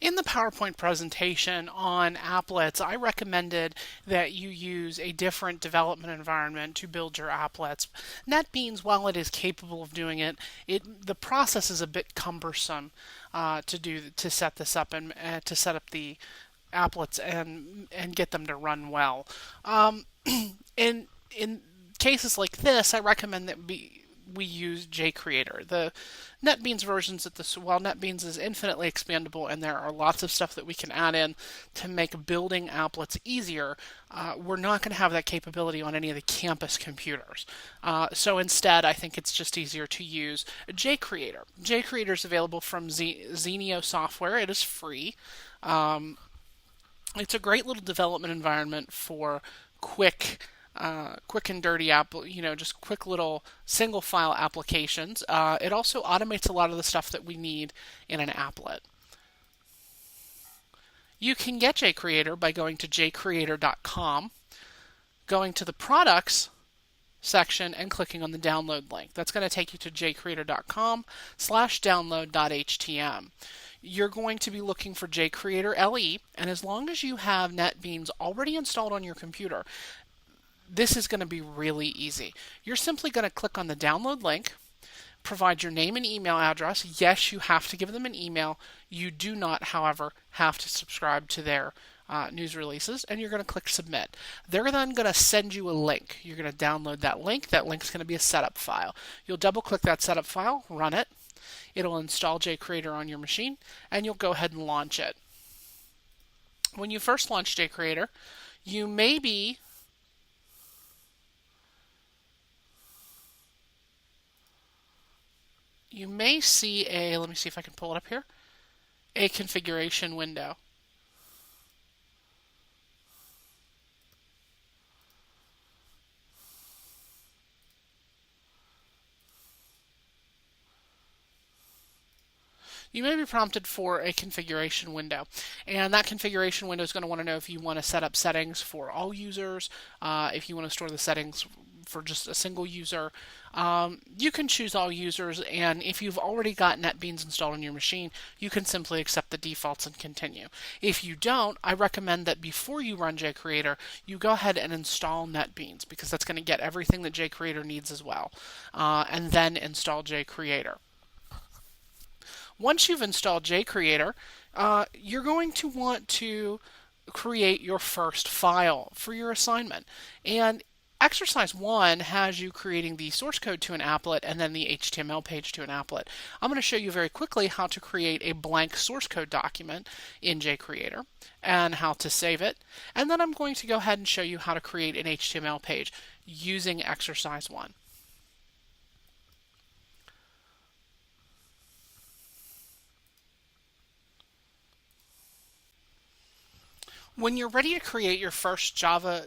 In the PowerPoint presentation on applets, I recommended that you use a different development environment to build your applets. NetBeans, while it is capable of doing it, the process is a bit cumbersome to set this up and to set up the applets and get them to run well. In cases like this, I recommend that we use JCreator. The NetBeans versions at this, while NetBeans is infinitely expandable and there are lots of stuff that we can add in to make building applets easier, we're not going to have that capability on any of the campus computers. So instead, I think it's just easier to use JCreator. JCreator is available from Xenio Software. It is free. It's a great little development environment for quick and dirty just quick little single file applications. It also automates a lot of the stuff that we need in an applet. You can get JCreator by going to jcreator.com, going to the products section and clicking on the download link. That's going to take you to jcreator.com/download.htm. You're going to be looking for JCreator LE, and as long as you have NetBeans already installed on your computer, this is going to be really easy. You're simply going to click on the download link, provide your name and email address. Yes, you have to give them an email. You do not, however, have to subscribe to their news releases, and you're going to click submit. They're then going to send you a link. You're going to download that link. That link is going to be a setup file. You'll double click that setup file, run it. It'll install JCreator on your machine, and you'll go ahead and launch it. When you first launch JCreator, you may see let me see if I can pull it up here, a configuration window. You may be prompted for a configuration window, and that configuration window is going to want to know if you want to set up settings for all users, if you want to store the settings for just a single user. You can choose all users, and if you've already got NetBeans installed on your machine, you can simply accept the defaults and continue. If you don't, I recommend that before you run JCreator, you go ahead and install NetBeans, because that's going to get everything that JCreator needs as well, and then install JCreator. Once you've installed JCreator, you're going to want to create your first file for your assignment. And Exercise 1 has you creating the source code to an applet and then the HTML page to an applet. I'm going to show you very quickly how to create a blank source code document in JCreator and how to save it. And then I'm going to go ahead and show you how to create an HTML page using Exercise 1. When you're ready to create your first Java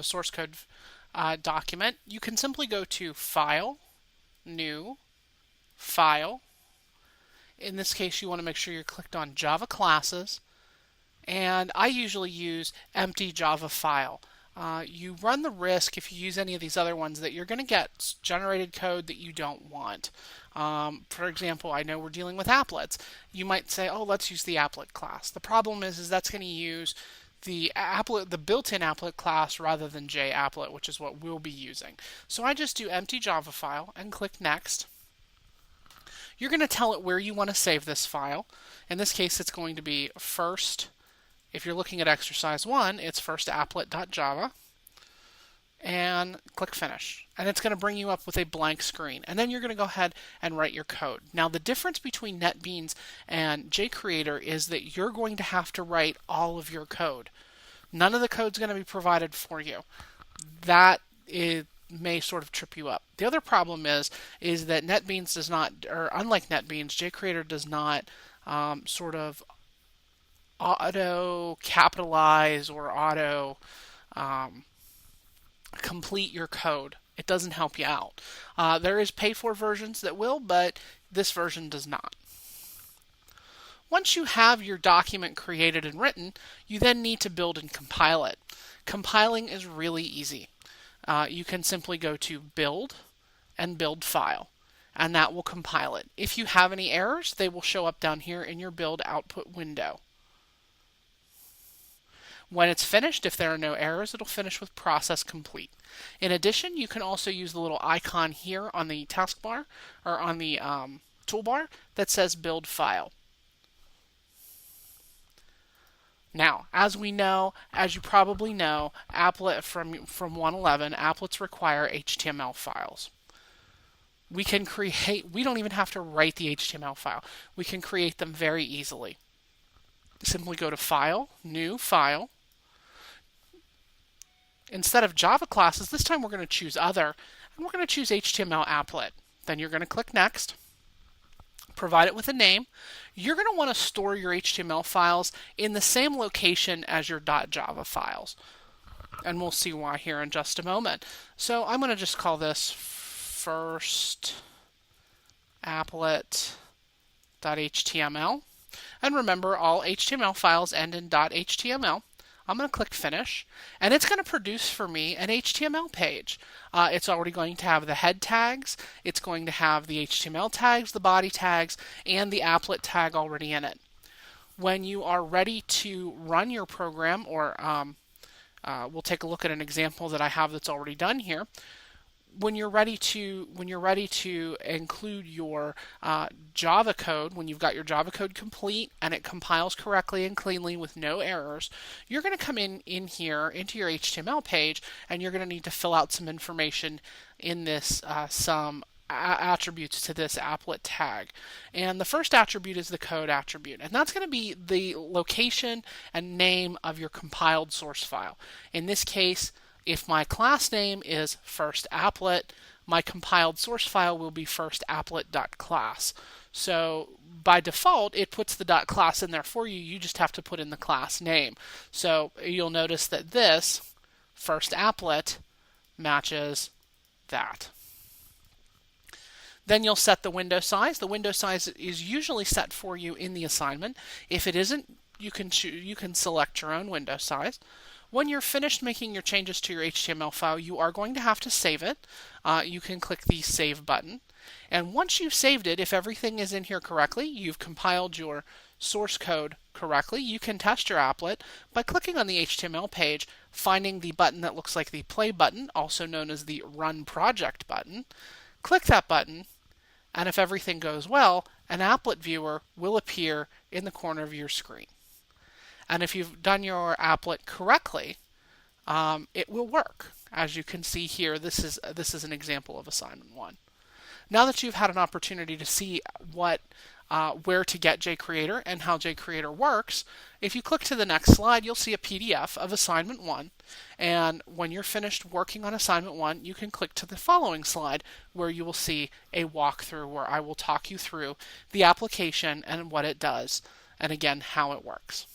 source code document, you can simply go to File, New, File. In this case, you want to make sure you're clicked on Java Classes, and I usually use Empty Java File. You run the risk, if you use any of these other ones, that you're going to get generated code that you don't want. For example, I know we're dealing with applets. You might say, oh, let's use the applet class. The problem is that's going to use the built-in applet class rather than JApplet, which is what we'll be using. So I just do empty Java file and click Next. You're going to tell it where you want to save this file. In this case, it's going to be first. If you're looking at Exercise 1, it's firstapplet.java, and click Finish. And it's going to bring you up with a blank screen. And then you're going to go ahead and write your code. Now, the difference between NetBeans and JCreator is that you're going to have to write all of your code. None of the code's going to be provided for you. That may sort of trip you up. The other problem is that NetBeans does not, or unlike NetBeans, JCreator does not sort of auto capitalize or auto complete your code. It doesn't help you out. There is pay for versions that will, but this version does not. Once you have your document created and written, you then need to build and compile it. Compiling is really easy. You can simply go to Build and Build File. and that will compile it. If you have any errors, they will show up down here in your build output window. When it's finished, if there are no errors, it'll finish with process complete. In addition, you can also use the little icon here on the taskbar or on the toolbar that says build file. Now, as you probably know, applet from 111, applets require HTML files. We don't even have to write the HTML file. We can create them very easily. Simply go to File, New, File. Instead of Java classes, this time we're going to choose Other, and we're going to choose HTML applet. Then you're going to click Next. Provide it with a name. You're going to want to store your HTML files in the same location as your .java files. And we'll see why here in just a moment. So I'm going to just call this first applet.html. And remember, all HTML files end in .html. I'm going to click Finish, and it's going to produce for me an HTML page. It's already going to have the head tags, it's going to have the HTML tags, the body tags, and the applet tag already in it. When you are ready to run your program, or we'll take a look at an example that I have that's already done here. When you're ready to include your Java code, when you've got your Java code complete and it compiles correctly and cleanly with no errors, you're going to come in here into your HTML page, and you're going to need to fill out some information in this, some attributes to this applet tag. And the first attribute is the code attribute, and that's going to be the location and name of your compiled source file. In this case, if my class name is first applet, my compiled source file will be firstapplet.class. So by default, it puts the .class in there for you. You just have to put in the class name. So you'll notice that this first applet matches that. Then you'll set the window size. The window size is usually set for you in the assignment. If it isn't, you can select your own window size. When you're finished making your changes to your HTML file, you are going to have to save it. You can click the Save button. And once you've saved it, if everything is in here correctly, you've compiled your source code correctly, you can test your applet by clicking on the HTML page, finding the button that looks like the Play button, also known as the Run Project button. Click that button, and if everything goes well, an applet viewer will appear in the corner of your screen. And if you've done your applet correctly, it will work. As you can see here, this is an example of assignment 1. Now that you've had an opportunity to see where to get JCreator and how JCreator works, if you click to the next slide, you'll see a PDF of assignment 1. And when you're finished working on assignment 1, you can click to the following slide where you will see a walkthrough where I will talk you through the application and what it does, and again, how it works.